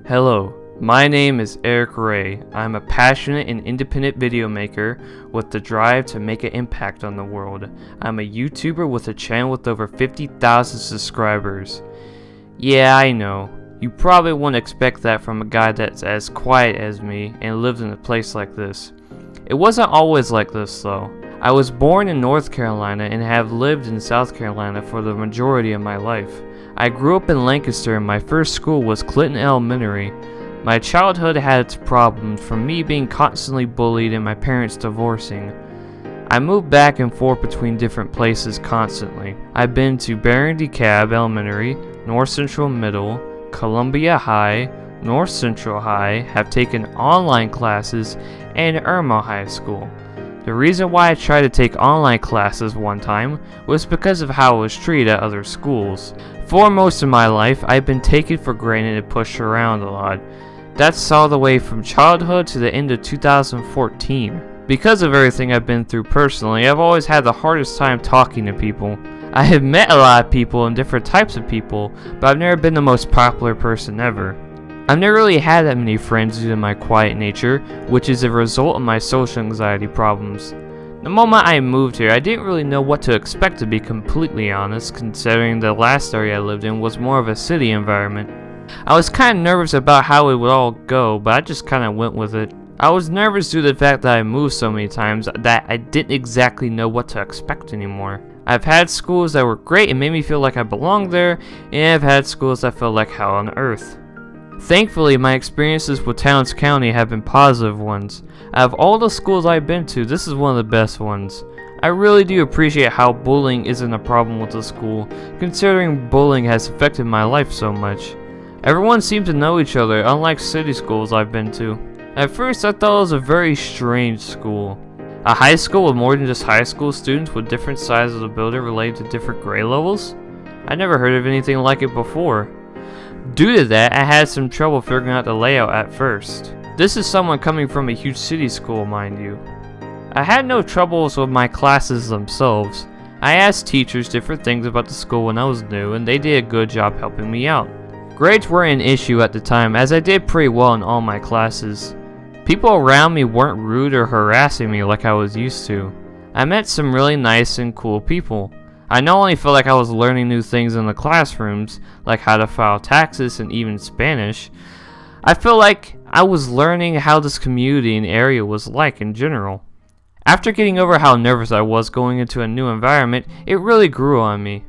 Hello, my name is Eric Ray. I'm a passionate and independent video maker with the drive to make an impact on the world. I'm a YouTuber with a channel with over 50,000 subscribers. Yeah, I know. You probably wouldn't expect that from a guy that's as quiet as me and lives in a place like this. It wasn't always like this though. I was born in North Carolina and have lived in South Carolina for the majority of my life. I grew up in Lancaster and my first school was Clinton Elementary. My childhood had its problems from me being constantly bullied and my parents divorcing. I moved back and forth between different places constantly. I've been to Baron DeKalb Elementary, North Central Middle, Columbia High, North Central High, have taken online classes, and Irma High School. The reason why I tried to take online classes one time was because of how I was treated at other schools. For most of my life, I've been taken for granted and pushed around a lot. That's all the way from childhood to the end of 2014. Because of everything I've been through personally, I've always had the hardest time talking to people. I have met a lot of people and different types of people, but I've never been the most popular person ever. I've never really had that many friends due to my quiet nature, which is a result of my social anxiety problems. The moment I moved here, I didn't really know what to expect, to be completely honest, considering the last area I lived in was more of a city environment. I was kind of nervous about how it would all go, but I just kind of went with it. I was nervous due to the fact that I moved so many times that I didn't exactly know what to expect anymore. I've had schools that were great and made me feel like I belonged there, and I've had schools that felt like hell on earth. Thankfully, my experiences with Towns County have been positive ones. Out of all the schools I've been to, this is one of the best ones. I really do appreciate how bullying isn't a problem with the school, considering bullying has affected my life so much. Everyone seems to know each other, unlike city schools I've been to. At first, I thought it was a very strange school. A high school with more than just high school students with different sizes of the building related to different grade levels? I never heard of anything like it before. Due to that, I had some trouble figuring out the layout at first. This is someone coming from a huge city school, mind you. I had no troubles with my classes themselves. I asked teachers different things about the school when I was new, and they did a good job helping me out. Grades weren't an issue at the time, as I did pretty well in all my classes. People around me weren't rude or harassing me like I was used to. I met some really nice and cool people. I not only felt like I was learning new things in the classrooms, like how to file taxes and even Spanish, I felt like I was learning how this community and area was like in general. After getting over how nervous I was going into a new environment, it really grew on me.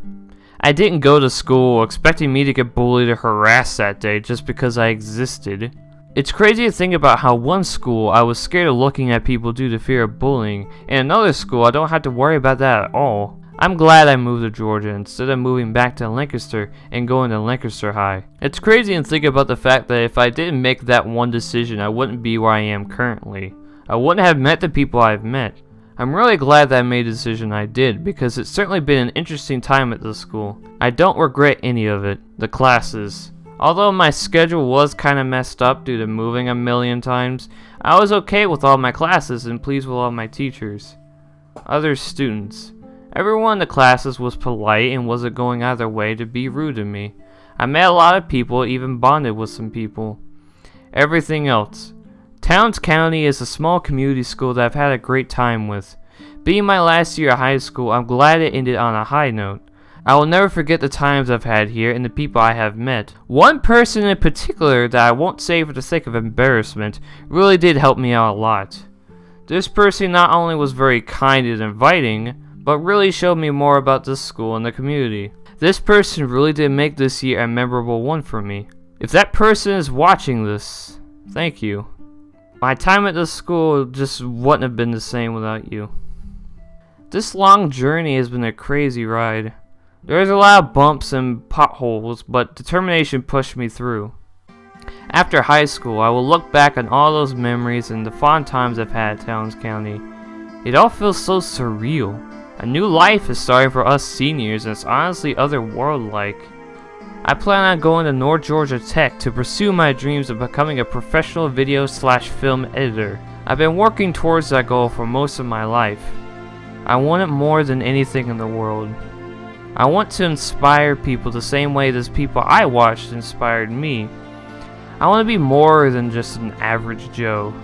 I didn't go to school expecting me to get bullied or harassed that day just because I existed. It's crazy to think about how one school I was scared of looking at people due to fear of bullying, and another school I don't have to worry about that at all. I'm glad I moved to Georgia instead of moving back to Lancaster and going to Lancaster High. It's crazy to think about the fact that if I didn't make that one decision, I wouldn't be where I am currently. I wouldn't have met the people I've met. I'm really glad that I made the decision I did, because it's certainly been an interesting time at this school. I don't regret any of it. The classes. Although my schedule was kinda messed up due to moving a million times, I was okay with all my classes and pleased with all my teachers. Other students. Everyone in the classes was polite and wasn't going out of their way to be rude to me. I met a lot of people, even bonded with some people. Everything else. Towns County is a small community school that I've had a great time with. Being my last year at high school, I'm glad it ended on a high note. I will never forget the times I've had here and the people I have met. One person in particular that I won't say for the sake of embarrassment really did help me out a lot. This person not only was very kind and inviting, but really showed me more about this school and the community. This person really did make this year a memorable one for me. If that person is watching this, thank you. My time at this school just wouldn't have been the same without you. This long journey has been a crazy ride. There's a lot of bumps and potholes, but determination pushed me through. After high school, I will look back on all those memories and the fond times I've had at Towns County. It all feels so surreal. A new life is starting for us seniors, and it's honestly otherworld-like. I plan on going to North Georgia Tech to pursue my dreams of becoming a professional video/film editor. I've been working towards that goal for most of my life. I want it more than anything in the world. I want to inspire people the same way those people I watched inspired me. I want to be more than just an average Joe.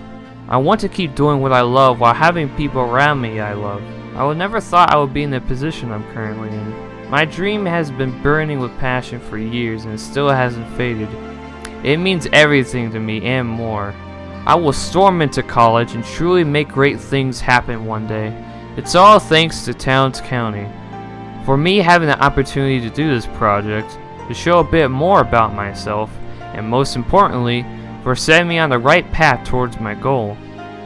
I want to keep doing what I love while having people around me I love. I would never thought I would be in the position I'm currently in. My dream has been burning with passion for years and it still hasn't faded. It means everything to me and more. I will storm into college and truly make great things happen one day. It's all thanks to Towns County. For me having the opportunity to do this project, to show a bit more about myself, and most importantly, for setting me on the right path towards my goal.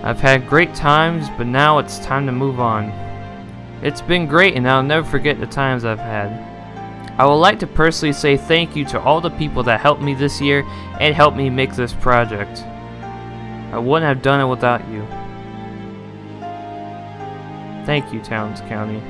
I've had great times, but now it's time to move on. It's been great and I'll never forget the times I've had. I would like to personally say thank you to all the people that helped me this year and helped me make this project. I wouldn't have done it without you. Thank you, Towns County.